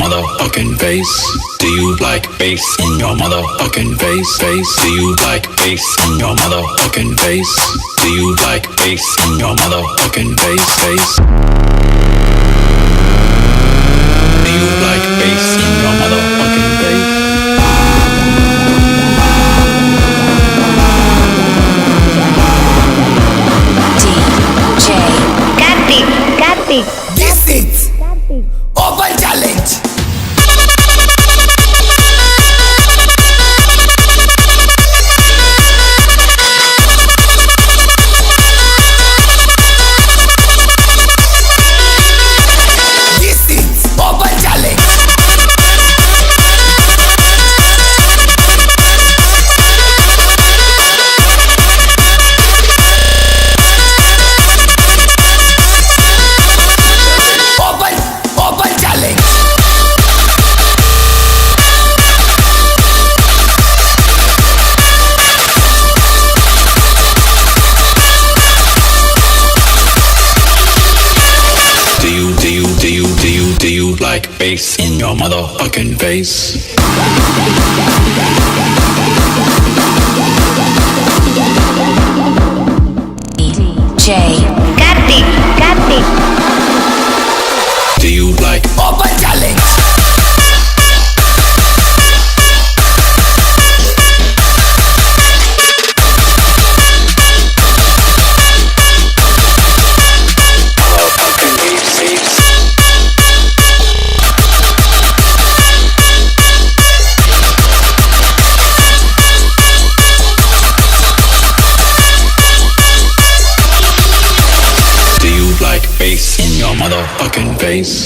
motherfucking face? Do you like bass in your motherfucking face? Do you like bass in your motherfucking face? Do you like bass in your motherfucking face? Do you like bass in your motherfucking face? DJ Kartik. This is Open Challenge. This is Open Challenge. Open Challenge. Do you like bass in your motherfucking face? DJ Kartik. Do you like Open Challenge. bass in your motherfucking face?